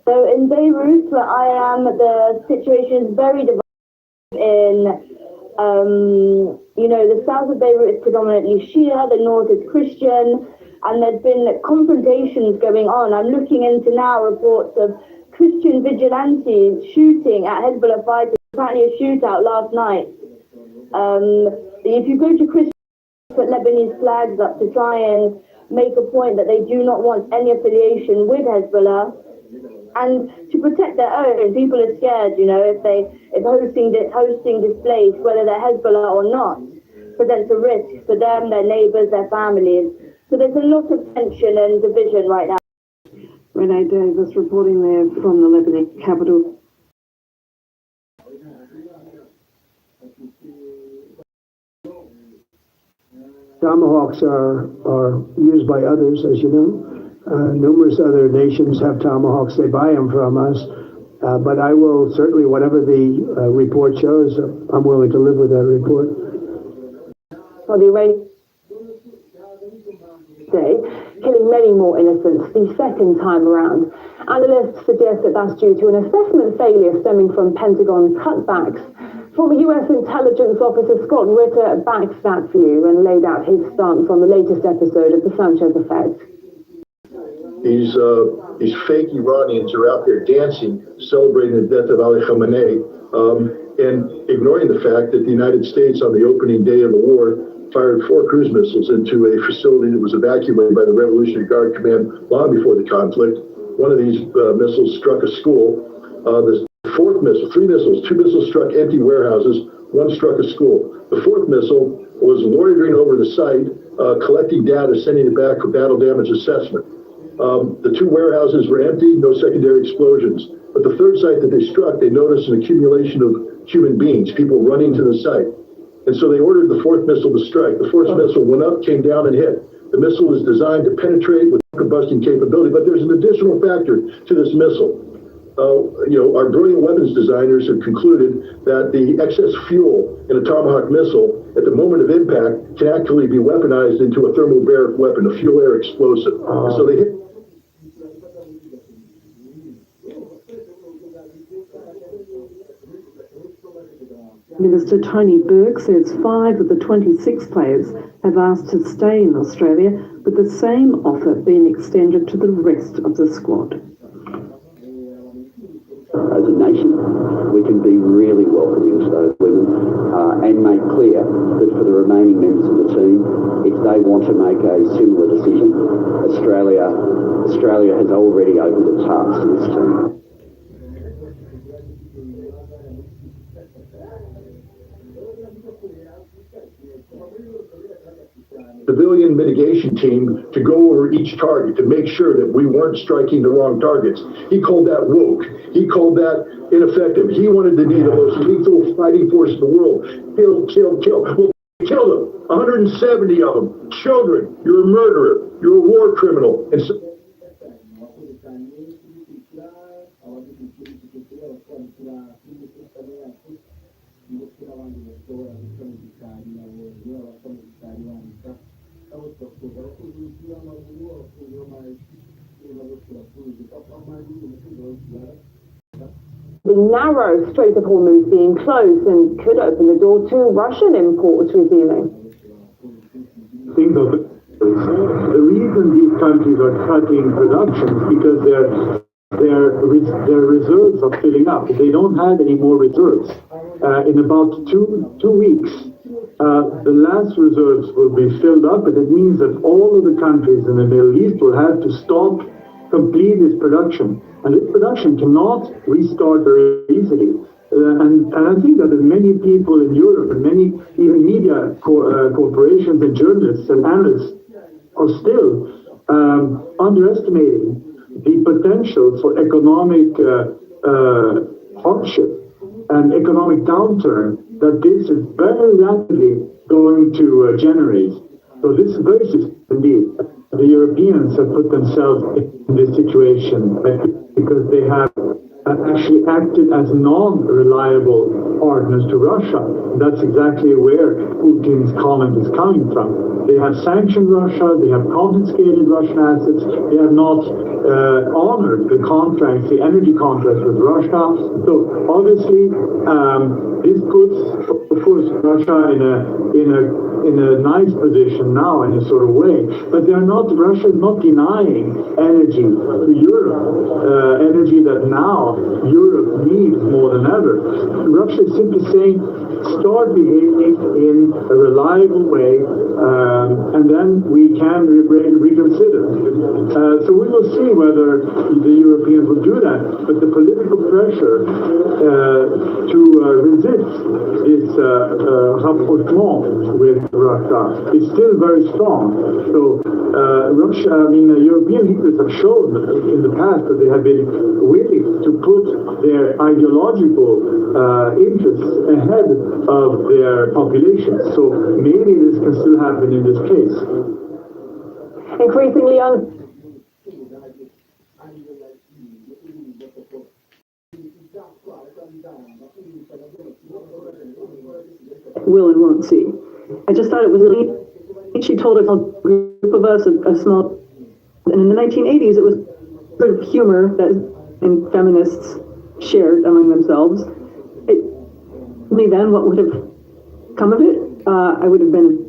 So in Beirut, where I am, the situation is very divided. The south of Beirut is predominantly Shia, the north is Christian, and there's been confrontations going on. I'm looking into now reports of Christian vigilantes shooting at Hezbollah fighters. Apparently a shootout last night. If you go to Christian, put Lebanese flags up to try and make a point that they do not want any affiliation with Hezbollah. And to protect their own, people are scared, if hosting displays, whether they're Hezbollah or not, presents a risk for them, their neighbours, their families. So there's a lot of tension and division right now. Renee Davis reporting there from the Lebanese capital. Tomahawks are used by others, as you know. Numerous other nations have tomahawks. They buy them from us. But I will certainly, whatever the report shows, I'm willing to live with that report. Well, the Iranian day, killing many more innocents the second time around. Analysts suggest that that's due to an assessment failure stemming from Pentagon cutbacks. Former US intelligence officer Scott Ritter backs that view and laid out his stance on the latest episode of the Sanctions effect. These fake Iranians are out there dancing, celebrating the death of Ali Khamenei, and ignoring the fact that the United States, on the opening day of the war, fired 4 cruise missiles into a facility that was evacuated by the Revolutionary Guard Command long before the conflict. One of these missiles struck a school. The 4th missile, 3 missiles, 2 missiles struck empty warehouses, 1 struck a school. The 4th missile was loitering over the site, collecting data, sending it back for battle damage assessment. The 2 warehouses were empty, no secondary explosions. But the 3rd site that they struck, they noticed an accumulation of human beings, people running to the site. And so they ordered the 4th missile to strike. The 4th missile went up, came down, and hit. The missile is designed to penetrate with combustion capability, but there's an additional factor to this missile. Our brilliant weapons designers have concluded that the excess fuel in a Tomahawk missile at the moment of impact can actually be weaponized into a thermobaric weapon, a fuel-air explosive. And so they hit. Minister Tony Burke says 5 of the 26 players have asked to stay in Australia, with the same offer being extended to the rest of the squad. As a nation, we can be really welcoming to those women and make clear that for the remaining members of the team, if they want to make a similar decision, Australia has already opened its hearts to this team. Civilian mitigation team to go over each target to make sure that we weren't striking the wrong targets. He called that woke. He called that ineffective. He wanted to be the most lethal fighting force in the world. Kill, kill, kill. Well, kill them. 170 of them. Children. You're a murderer. You're a war criminal. And so the narrow Strait of Hormuz being closed and could open the door to Russian imports resuming. Think of it. The reason these countries are cutting production is because their reserves are filling up. They don't have any more reserves. In about two weeks, the last reserves will be filled up, and it means that all of the countries in the Middle East will have to stop, complete this production. And this production cannot restart very easily. And I think that many people in Europe and many even media corporations and journalists and analysts are still underestimating the potential for economic hardship and economic downturn that this is very rapidly going to generate. So this is very serious indeed. The Europeans have put themselves in this situation because they have actually acted as non-reliable partners to Russia. That's exactly where Putin's comment is coming from. They have sanctioned Russia, they have confiscated Russian assets, they have not honored the contracts, the energy contracts with Russia. So obviously, this puts, of course, Russia in a nice position now in a sort of way, but Russia is not denying energy to Europe, energy that now Europe needs more than ever. Russia is simply saying, start behaving in a reliable way, and then we can reconsider. So we will see whether the Europeans will do that, but the political pressure to resist this rapprochement with Russia is still very strong. So European leaders have shown in the past that they have been willing to put their ideological interests ahead of their population. So maybe this can still happen in this case. Increasingly will and won't see. I just thought it was really, she told a group of us, a small, and in the 1980s it was sort of humor that feminists shared among themselves. Only then, what would have come of it? I would have been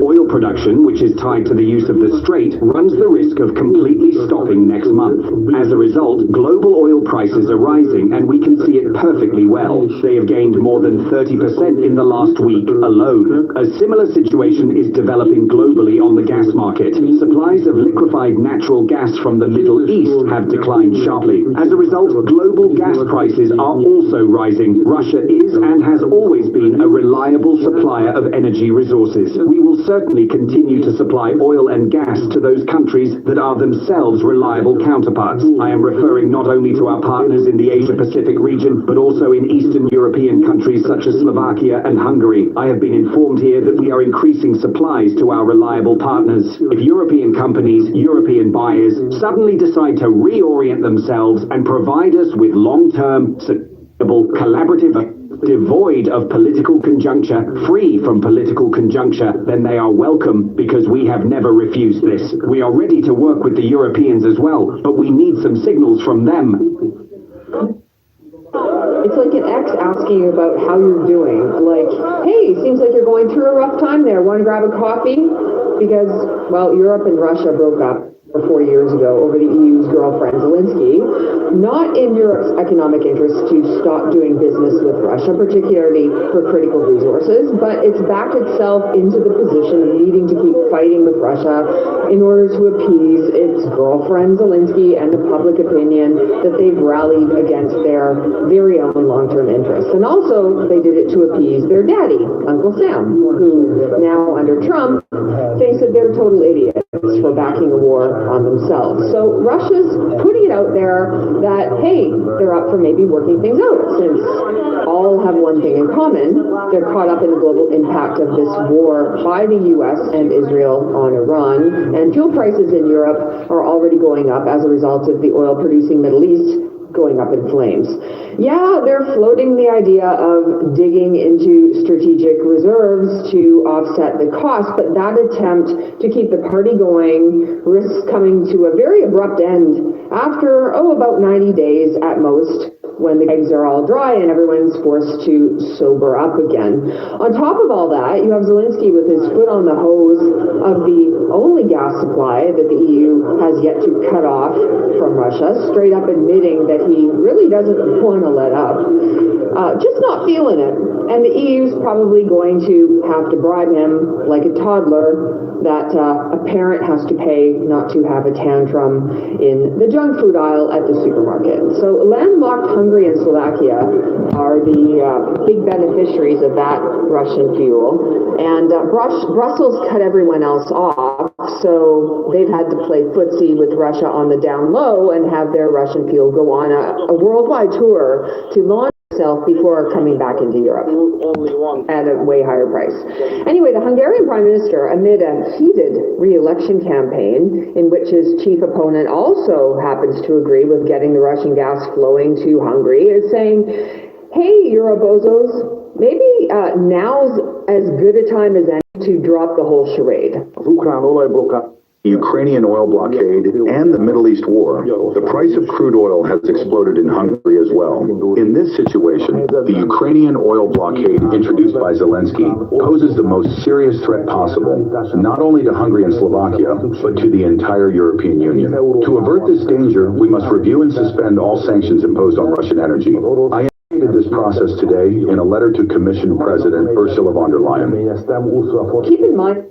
Oil production, which is tied to the use of the strait, runs the risk of completely stopping next month. As a result, global oil prices are rising, and we can see it perfectly well. They have gained more than 30% in the last week alone. A similar situation is developing globally on the gas market. Supplies of liquefied natural gas from the Middle East have declined sharply. As a result, global gas prices are also rising. Russia is and has always been a reliable supplier of energy resources. We will certainly continue to supply oil and gas to those countries that are themselves reliable counterparts. I am referring not only to our partners in the Asia-Pacific region, but also in Eastern European countries such as Slovakia and Hungary. I have been informed here that we are increasing supplies to our reliable partners. If European companies, European buyers, suddenly decide to reorient themselves and provide us with long-term, sustainable, collaborative, devoid of political conjuncture, free from political conjuncture, then they are welcome, because we have never refused this. We are ready to work with the Europeans as well, but we need some signals from them. It's like an ex asking you about how you're doing. Like, hey, seems like you're going through a rough time there. Want to grab a coffee? Because, well, Europe and Russia broke up 4 years ago over the EU's girlfriend Zelensky. Not in Europe's economic interest to stop doing business with Russia, particularly for critical resources, but it's backed itself into the position of needing to keep fighting with Russia in order to appease its girlfriend Zelensky and the public opinion that they've rallied against their very own long-term interests. And also, they did it to appease their daddy, Uncle Sam, who now, under Trump, thinks that they're total idiots for backing a war on themselves. So Russia's putting it out there that, hey, they're up for maybe working things out, since all have one thing in common. They're caught up in the global impact of this war by the U.S. and Israel on Iran, and fuel prices in Europe are already going up as a result of the oil-producing Middle East going up in flames. Yeah, they're floating the idea of digging into strategic reserves to offset the cost, but that attempt to keep the party going risks coming to a very abrupt end after, about 90 days at most, when the eggs are all dry and everyone's forced to sober up again. On top of all that, you have Zelensky with his foot on the hose of the only gas supply that the EU has yet to cut off from Russia, straight up admitting that he really doesn't want to let up. Just not feeling it. And the EU's probably going to have to bribe him like a toddler that a parent has to pay not to have a tantrum in the junk food aisle at the supermarket. So landlocked Hungary and Slovakia are the big beneficiaries of that Russian fuel. And Brussels cut everyone else off, so they've had to play footsie with Russia on the down low and have their Russian fuel go on a worldwide tour to launch itself before coming back into Europe at a way higher price. Anyway, the Hungarian Prime Minister, amid a heated re-election campaign in which his chief opponent also happens to agree with getting the Russian gas flowing to Hungary, is saying, hey, Eurobozos, maybe now's as good a time as any to drop the whole charade. Ukrainian oil blockade and the Middle East war, the price of crude oil has exploded in Hungary as well. In this situation, the Ukrainian oil blockade introduced by Zelensky poses the most serious threat possible, not only to Hungary and Slovakia, but to the entire European Union. To avert this danger, we must review and suspend all sanctions imposed on Russian energy. I initiated this process today in a letter to Commission President Ursula von der Leyen. Keep in mind,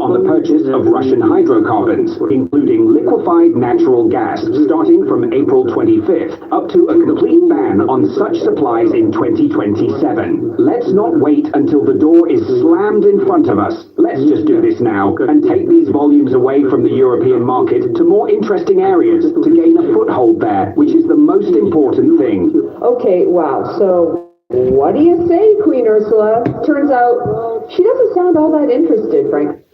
on the purchase of Russian hydrocarbons, including liquefied natural gas, starting from April 25th, up to a complete ban on such supplies in 2027. Let's not wait until the door is slammed in front of us. Let's just do this now and take these volumes away from the European market to more interesting areas to gain a foothold there, which is the most important thing. okay, wow, so what do you say, Queen Ursula? Turns out she doesn't sound all that interested, frankly.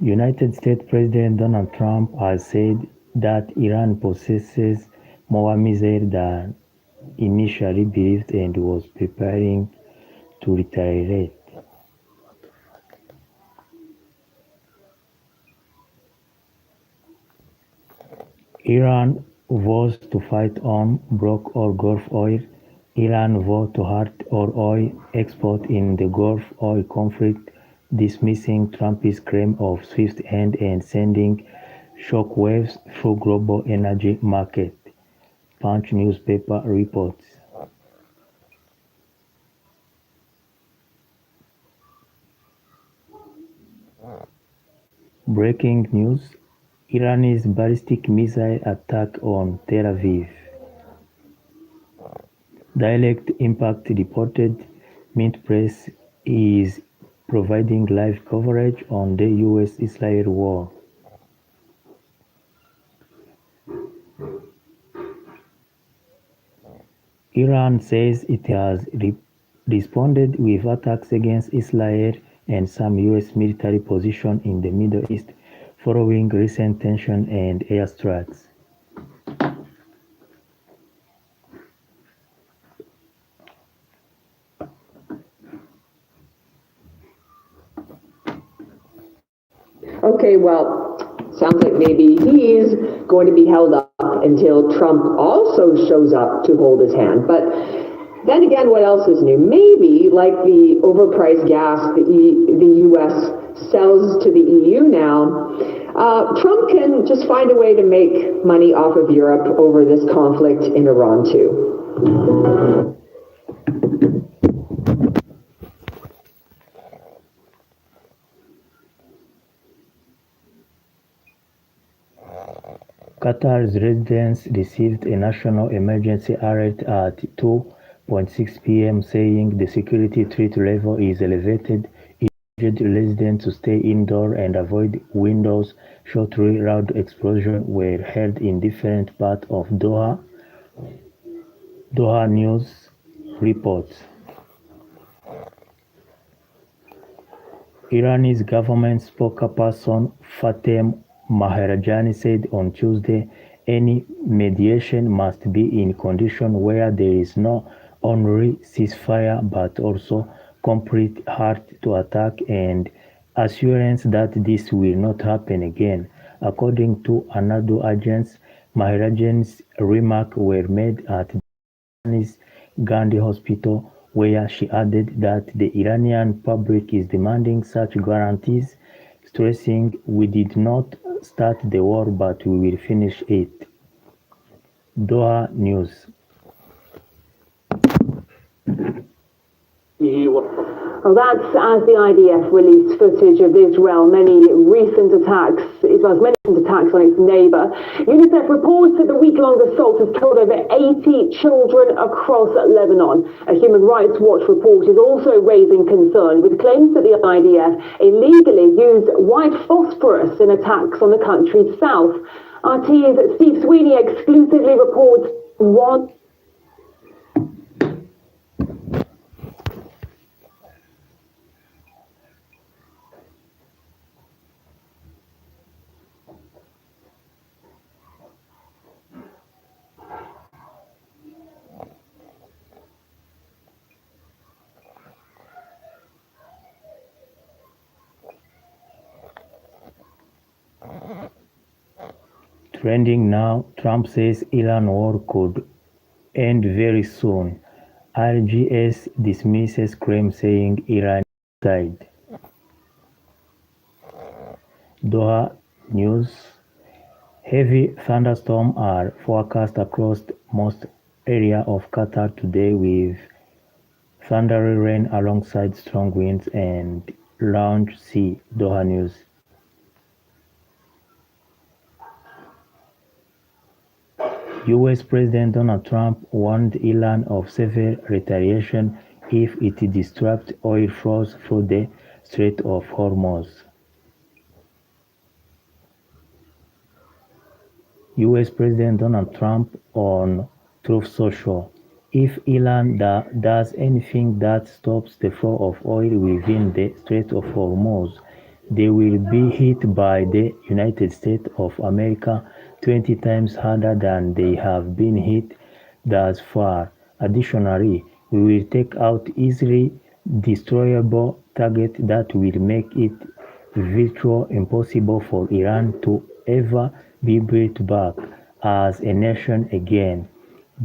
United States President Donald Trump has said that Iran possesses more missiles than initially believed and was preparing to retaliate. Iran vows to fight on block or Gulf oil. Iran vowed to halt all oil export in the Gulf oil conflict, dismissing Trump's claim of swift end and sending shockwaves through global energy market, Punch newspaper reports. Breaking news: Iran's ballistic missile attack on Tel Aviv. Direct Impact reported Mint Press is providing live coverage on the US-Israel war. Iran says it has responded with attacks against Israel and some US military positions in the Middle East following recent tension and airstrikes. Okay, well, sounds like maybe he's going to be held up until Trump also shows up to hold his hand. But then again, what else is new? Maybe, like the overpriced gas the U.S. sells to the EU now, Trump can just find a way to make money off of Europe over this conflict in Iran, too. Qatar's residents received a national emergency alert at 2:06 p.m. saying the security threat level is elevated. It urged residents to stay indoors and avoid windows. Shortly, loud explosions were heard in different parts of Doha. Doha News reports. Iran's government spokesperson Fatem Maharajani said on Tuesday, any mediation must be in conditions where there is not only ceasefire but also complete halt to attack and assurance that this will not happen again. According to another agents, Maharajan's remarks were made at the Irani's Gandhi Hospital, where she added that the Iranian public is demanding such guarantees, stressing, "We did not start the war, but we will finish it." Doha News. Well, that's as the IDF released footage of Israel's many recent attacks on its neighbour. UNICEF reports that the week-long assault has killed over 80 children across Lebanon. A Human Rights Watch report is also raising concern with claims that the IDF illegally used white phosphorus in attacks on the country's south. RT's Steve Sweeney exclusively reports one. Trending now, Trump says Iran war could end very soon. RGS dismisses claim saying Iran died. Doha News. Heavy thunderstorms are forecast across most areas of Qatar today, with thundery rain alongside strong winds and large sea. Doha News. US President Donald Trump warned Iran of severe retaliation if it disrupts oil flows through the Strait of Hormuz. US President Donald Trump on Truth Social: "If Iran does anything that stops the flow of oil within the Strait of Hormuz, they will be hit by the United States of America 20 times harder than they have been hit thus far. Additionally, we will take out easily destroyable targets that will make it virtually impossible for Iran to ever be built back as a nation again.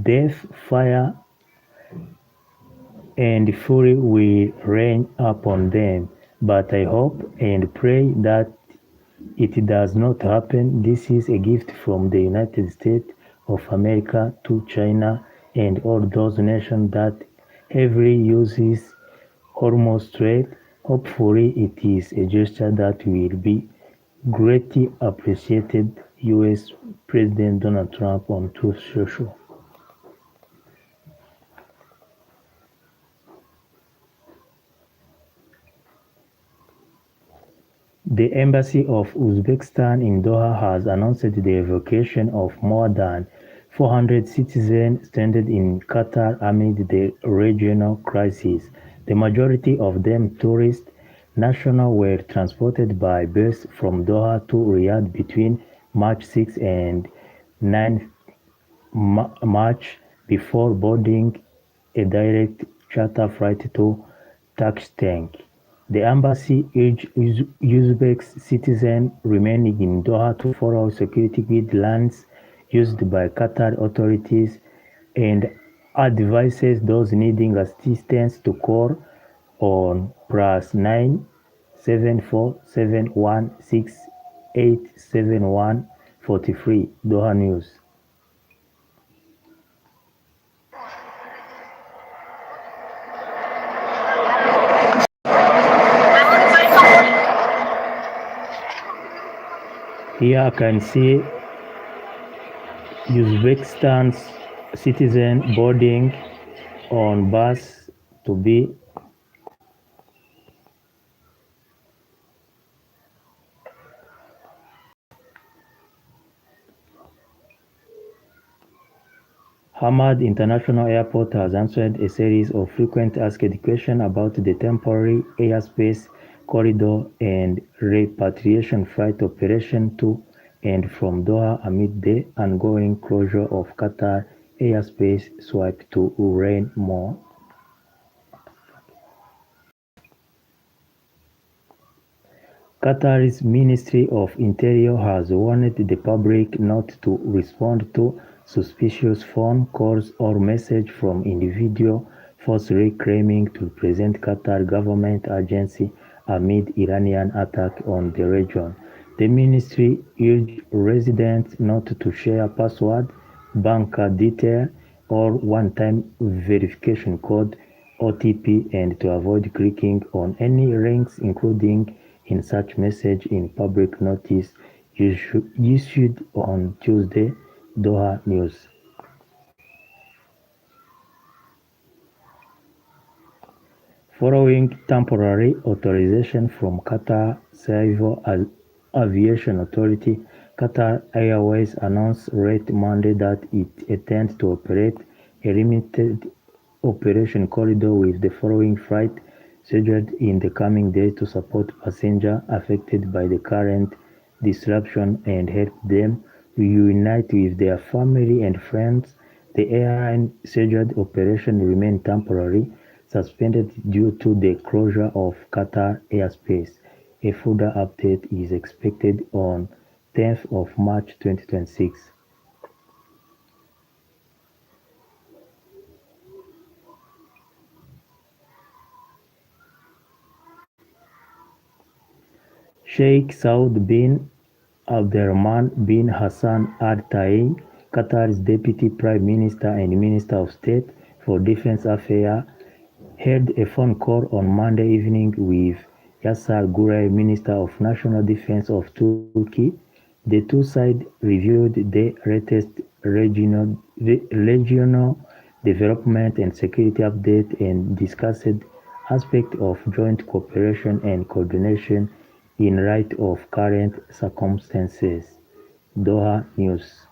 Death, fire, and fury will rain upon them, but I hope and pray that it does not happen. This is a gift from the United States of America to China and all those nations that heavily uses Hormuz Strait. Hopefully it is a gesture that will be greatly appreciated." US President Donald Trump on Truth Social. The Embassy of Uzbekistan in Doha has announced the evacuation of more than 400 citizens stranded in Qatar amid the regional crisis. The majority of them tourist nationals were transported by bus from Doha to Riyadh between March 6 and 9 March before boarding a direct charter flight to Tashkent. The embassy urged Uzbek citizens remaining in Doha to follow security guidelines used by Qatar authorities and advises those needing assistance to call on +9 7471687143. Doha News. Here I can see Uzbekistan's citizen boarding on bus to be Hamad International Airport has answered a series of frequent asked questions about the temporary airspace corridor and repatriation flight operation to and from Doha amid the ongoing closure of Qatar airspace swept to rain more. Qatar's Ministry of Interior has warned the public not to respond to suspicious phone calls or messages from individuals falsely claiming to represent Qatar government agency amid Iranian attack on the region. The ministry urged residents not to share password, banker detail, or one-time verification code (OTP) and to avoid clicking on any links including in such message in public notice issued on Tuesday, Doha News. Following temporary authorization from Qatar Civil Aviation Authority, Qatar Airways announced late Monday that it intends to operate a limited operation corridor with the following flight scheduled in the coming days to support passengers affected by the current disruption and help them reunite with their family and friends. The airline scheduled operation remained temporarily suspended due to the closure of Qatar airspace. A further update is expected on 10th of March 2026. Sheikh Saud bin Abdurrahman bin Hassan Al Thani, Qatar's Deputy Prime Minister and Minister of State for Defense Affairs, held a phone call on Monday evening with Yasser Gurey, Minister of National Defense of Turkey. The two sides reviewed the latest regional development and security update and discussed aspects of joint cooperation and coordination in light of current circumstances. Doha News.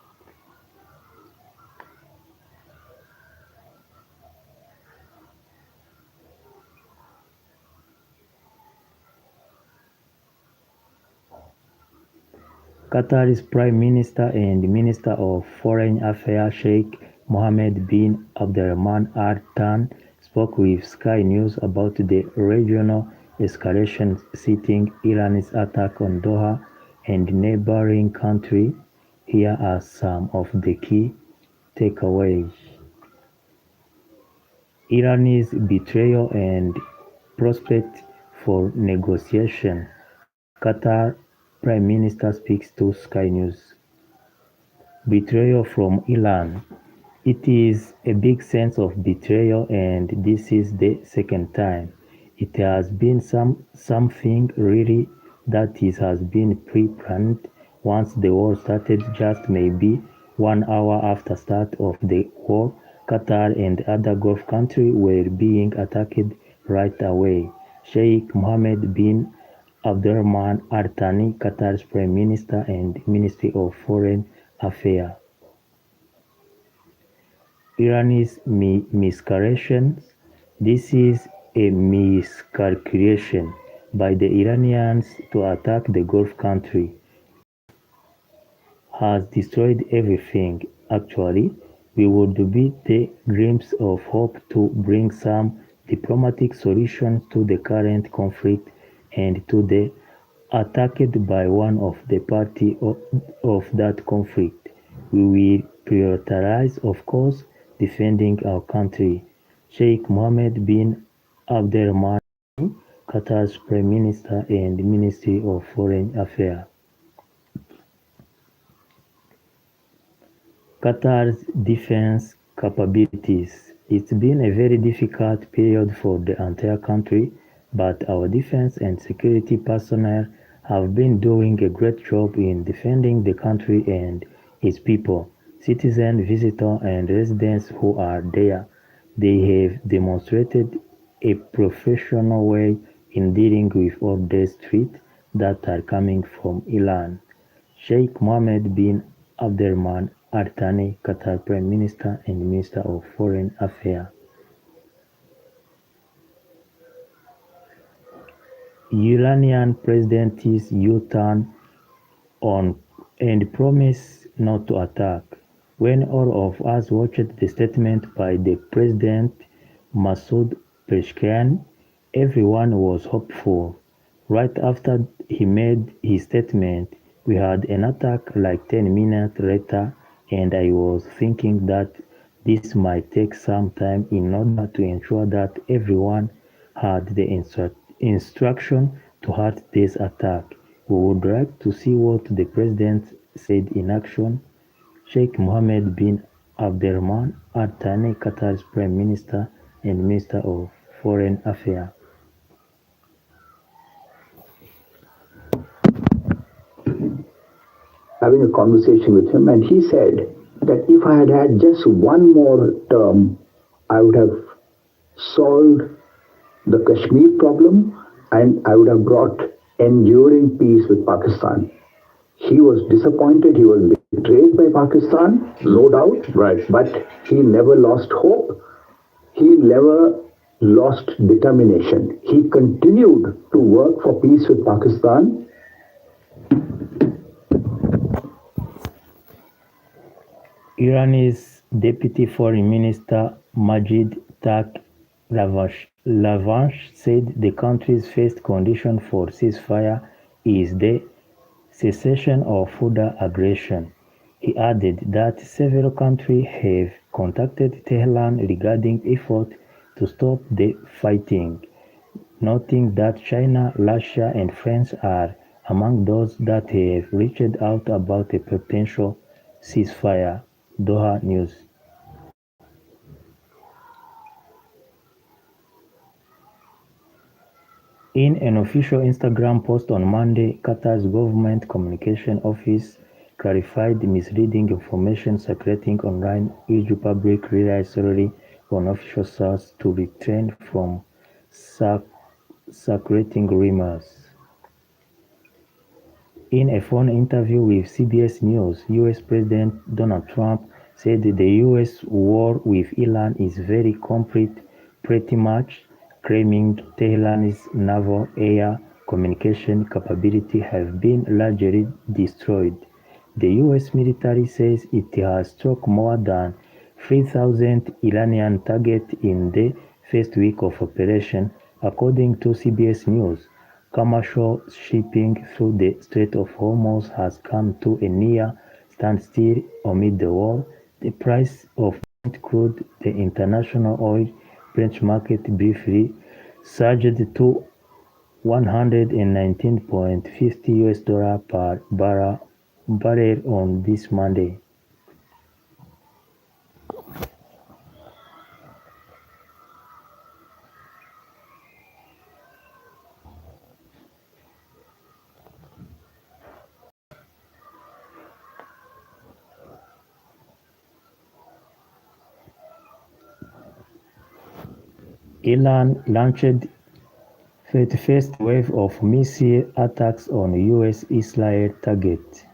Qatar's Prime Minister and Minister of Foreign Affairs Sheikh Mohammed bin Abdulrahman Al Thani spoke with Sky News about the regional escalation, citing Iran's attack on Doha and neighboring countries. Here are some of the key takeaways. Iran's betrayal and prospect for negotiation. Qatar Prime Minister speaks to Sky News. Betrayal from Iran. It is a big sense of betrayal, and this is the second time. It has been something really that has been pre-planned. Once the war started, just maybe 1 hour after start of the war, Qatar and other Gulf countries were being attacked right away. Sheikh Mohammed bin Abdurrahman Al Thani, Qatar's Prime Minister and Ministry of Foreign Affairs. Iran's miscalculations. This is a miscalculation by the Iranians to attack the Gulf country. Has destroyed everything. Actually, we would be the glimpse of hope to bring some diplomatic solutions to the current conflict and to the attacked by one of the parties of that conflict. We will prioritize, of course, defending our country. Sheikh Mohammed bin Abdulrahman, Qatar's Prime Minister and Ministry of Foreign Affairs. Qatar's defense capabilities. It's been a very difficult period for the entire country, but our defense and security personnel have been doing a great job in defending the country and its people, citizens, visitors, and residents who are there. They have demonstrated a professional way in dealing with all these threats that are coming from Iran. Sheikh Mohammed bin Abdulrahman Al Thani, Qatar Prime Minister and Minister of Foreign Affairs. Iranian President's U-turn on and promise not to attack. When all of us watched the statement by the President Masoud Pezeshkian, everyone was hopeful. Right after he made his statement, we had an attack like 10 minutes later, and I was thinking that this might take some time in order to ensure that everyone had the instruction to halt this attack. We would like to see what the president said in action. Sheikh Mohammed bin Abdurrahman Al Thani, Qatar's Prime Minister and Minister of Foreign Affairs. Having a conversation with him, and he said that if I had had just one more term, I would have solved the Kashmir problem and I would have brought enduring peace with Pakistan. He was disappointed, he was betrayed by Pakistan, no doubt, right? But he never lost hope, he never lost determination. He continued to work for peace with Pakistan. Iran's Deputy Foreign Minister Majid Takht Ravanchi said the country's first condition for ceasefire is the cessation of further aggression. He added that several countries have contacted Tehran regarding efforts to stop the fighting, noting that China, Russia, and France are among those that have reached out about a potential ceasefire. Doha News. In an official Instagram post on Monday, Qatar's government communication office clarified misleading information circulating online. Each Republic relies solely on official sources to refrain from circulating rumors. In a phone interview with CBS News, US President Donald Trump said the US war with Iran is very complete, pretty much claiming Tehran's naval air communication capability have been largely destroyed. The US military says it has struck more than 3,000 Iranian targets in the first week of operation, according to CBS News. Commercial shipping through the Strait of Hormuz has come to a near standstill amid the war. The price of Brent crude, the international oil benchmark, briefly surged to 119.50 US dollar per barrel on this Monday. Iran launched 31st wave of missile attacks on US-Israel targets.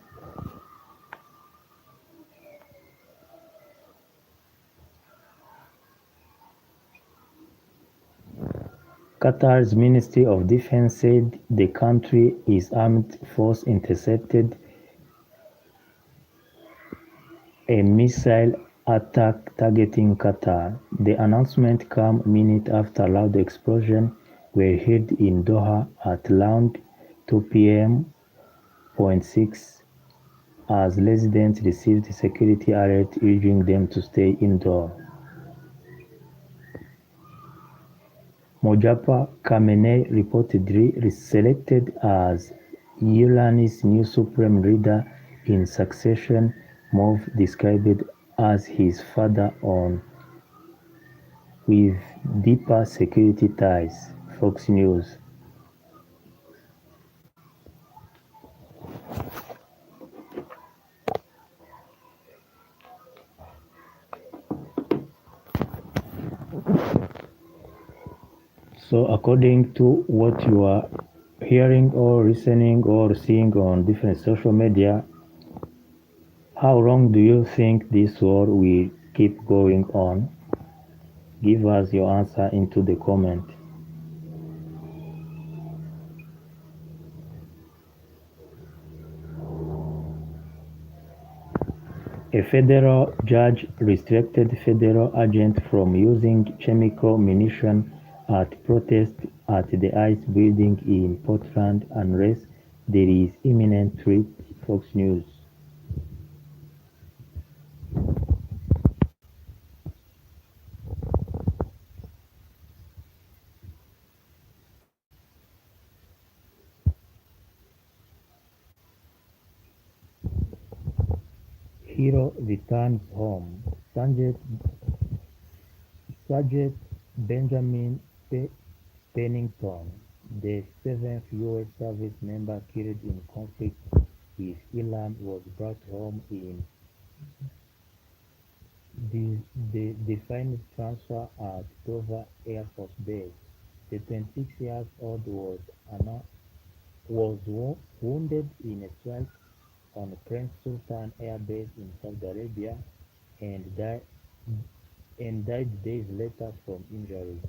Qatar's Ministry of Defense said the country's armed force intercepted a missile attack targeting Qatar. The announcement came minutes after loud explosions were heard in Doha at around 2 p.m. .6 as residents received security alerts urging them to stay indoors. Mojtaba Khamenei, reportedly selected as Iran's new supreme leader in succession move described as his father on with deeper security ties. Fox News. So according to what you are hearing or listening or seeing on different social media, how long do you think this war will keep going on? Give us your answer into the comment. A federal judge restricted federal agents from using chemical munition at protests at the ICE building in Portland unless there is imminent threat. Fox News. Hero returns home. Sergeant Benjamin Pennington, the seventh U.S. service member killed in conflict with Iran, was brought home in the defined transfer at Dover Air Force Base. The 26-year-old was wounded in a strike on Prince Sultan Air Base in Saudi Arabia and died days later from injuries.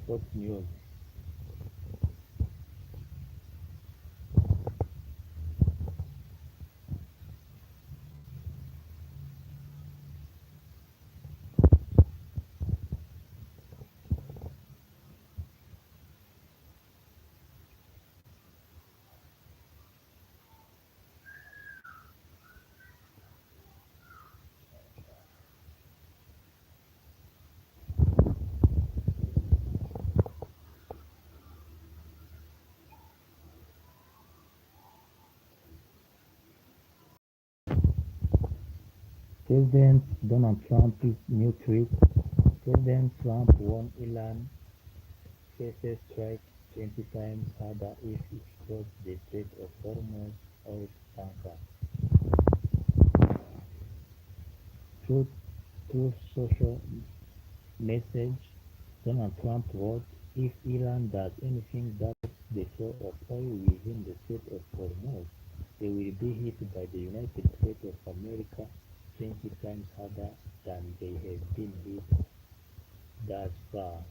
Fox News. President Donald Trump's new tweet. President Trump warned Iran faces strike 20 times harder if it crosses the Strait of Hormuz oil tanker. Truth Social message. Donald Trump wrote, if Iran does anything that the flow of oil within the Strait of Hormuz, they will be hit by the United States of America 20 times harder than they have been hit thus far.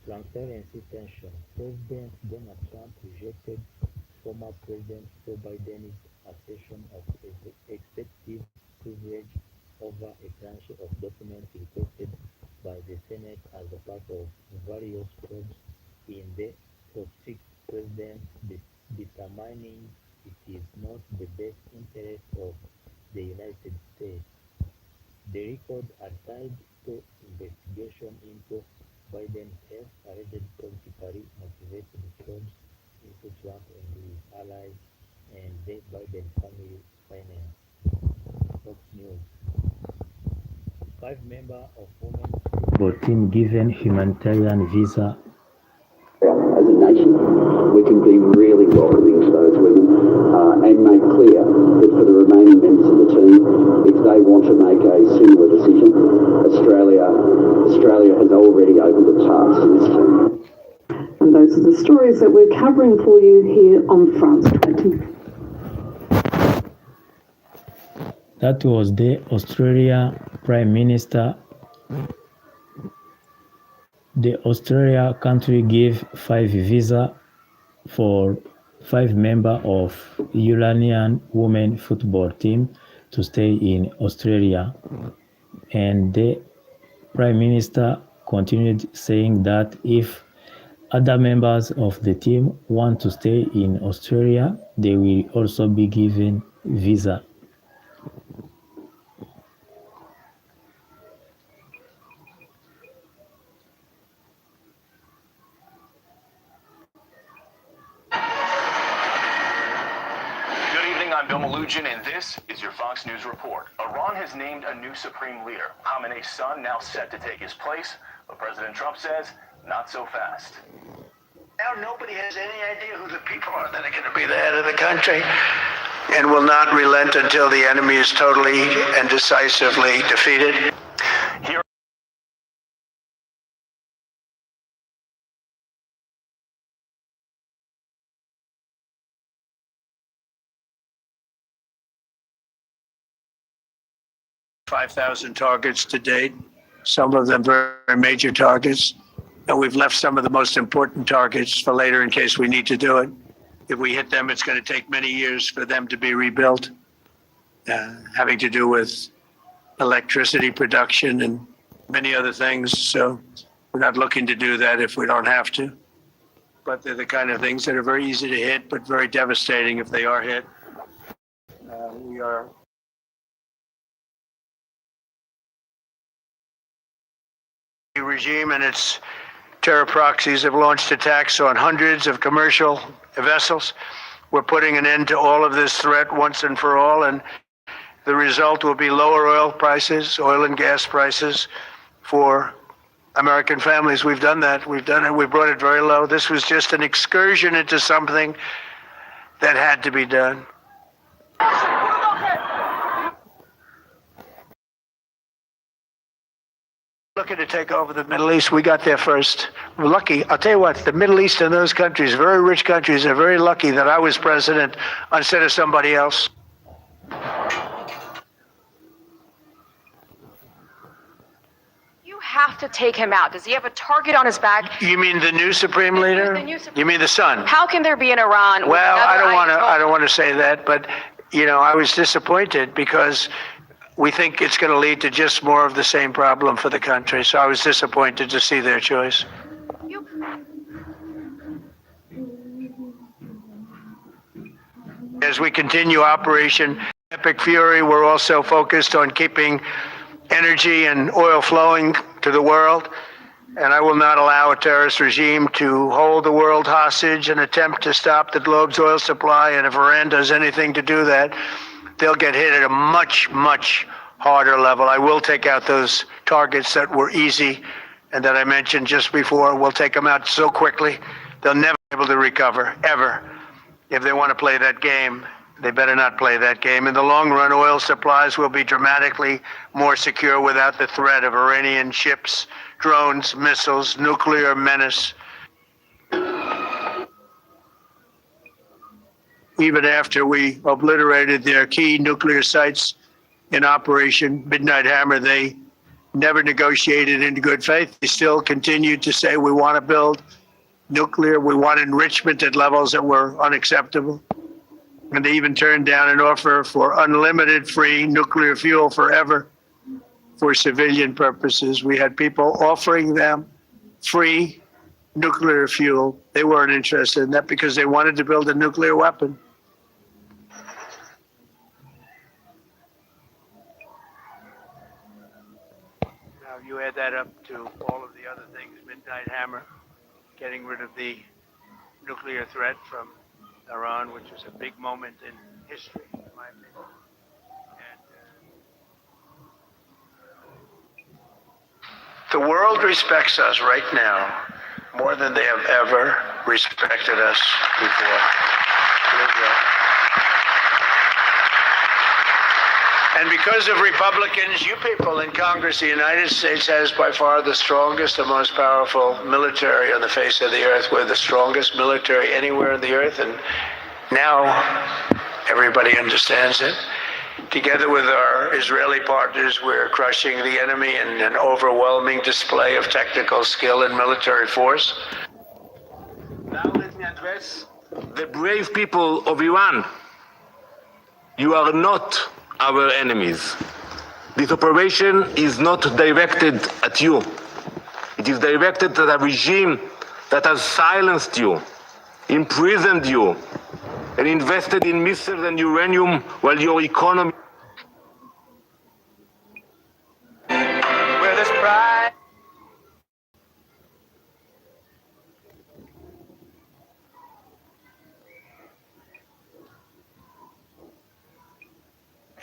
Transparency tension. President Donald Trump rejected former President Joe Biden's assertion of executive privilege over a tranche of documents requested by the Senate as a part of various probes in the post-6 president determining it is not the best interest of the United States. The records are tied to investigation into Biden's alleged politically motivated probes into Trump and his allies and the Biden family finance. Fox News. 5 members of women's football team given humanitarian visa. As a nation, we can be really welcoming to those women and make clear that for the remaining members of the team, if they want to make a similar decision, Australia has already opened its hearts to this team. And those are the stories that we're covering for you here on France 20. That was the Australia Prime Minister. The Australia country gave 5 visa for 5 members of Iranian women football team to stay in Australia, and the Prime Minister continued saying that if other members of the team want to stay in Australia, they will also be given visa. And this is your Fox News report. Iran has named a new supreme leader. Khamenei's son now set to take his place, but President Trump says, not so fast. Now nobody has any idea who the people are that are going to be the head of the country and will not relent until the enemy is totally and decisively defeated. Here $5,000 targets to date, some of them very major targets, and we've left some of the most important targets for later in case we need to do it. If we hit them, it's going to take many years for them to be rebuilt. having to do with electricity production and many other things. So we're not looking to do that if we don't have to. But they're the kind of things that are very easy to hit, but very devastating if they are hit. We are the regime and its terror proxies have launched attacks on hundreds of commercial vessels. We're putting an end to all of this threat once and for all, and the result will be lower oil prices, oil and gas prices for American families. We've done that. We've done it. We brought it very low. This was just an excursion into something that had to be done. Looking to take over the Middle East. We got there first. We're lucky. I'll tell you what, the Middle East and those countries, very rich countries, are very lucky that I was president instead of somebody else. You have to take him out. Does he have a target on his back? You mean the new supreme leader? You mean the son? How can there be an Iran? Well, I don't want to say that, but you know, I was disappointed because we think it's going to lead to just more of the same problem for the country. So I was disappointed to see their choice. As we continue Operation Epic Fury, we're also focused on keeping energy and oil flowing to the world. And I will not allow a terrorist regime to hold the world hostage and attempt to stop the globe's oil supply. And if Iran does anything to do that, they'll get hit at a much, much harder level. I will take out those targets that were easy and that I mentioned just before. We'll take them out so quickly, they'll never be able to recover, ever. If they want to play that game, they better not play that game. In the long run, oil supplies will be dramatically more secure without the threat of Iranian ships, drones, missiles, nuclear menace. Even after we obliterated their key nuclear sites in Operation Midnight Hammer, they never negotiated in good faith. They still continued to say, we want to build nuclear, we want enrichment at levels that were unacceptable. And they even turned down an offer for unlimited free nuclear fuel forever for civilian purposes. We had people offering them free nuclear fuel. They weren't interested in that because they wanted to build a nuclear weapon. Now you add that up to all of the other things, Midnight Hammer, getting rid of the nuclear threat from Iran, which was a big moment in history, in my opinion. And, the world respects us right now more than they have ever respected us before. And because of Republicans, you people in Congress, the United States has by far the strongest and most powerful military on the face of the earth. We're the strongest military anywhere on the earth, and now everybody understands it. Together with our Israeli partners, we're crushing the enemy in an overwhelming display of technical skill and military force. Now let me address the brave people of Iran. You are not our enemies. This operation is not directed at you. It is directed at a regime that has silenced you, imprisoned you, and invested in missiles and uranium while your economy... Where there's pride.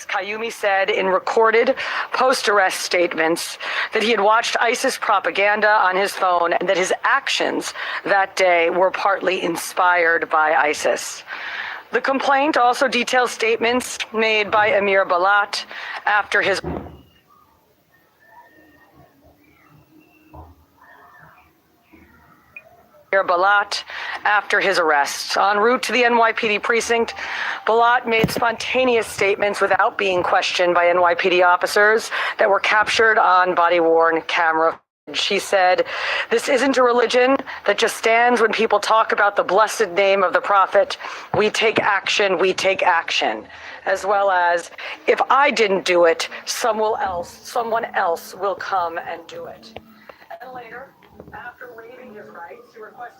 Qayyumi said in recorded post-arrest statements that he had watched ISIS propaganda on his phone and that his actions that day were partly inspired by ISIS. The complaint also details statements made by Amir Balat after his arrest. En route to the NYPD precinct, Balat made spontaneous statements without being questioned by NYPD officers that were captured on body-worn camera She said, "This isn't a religion that just stands when people talk about the blessed name of the prophet. We take action, we take action." As well as, "If I didn't do it, someone else will come and do it." And later, after waiving his rights to request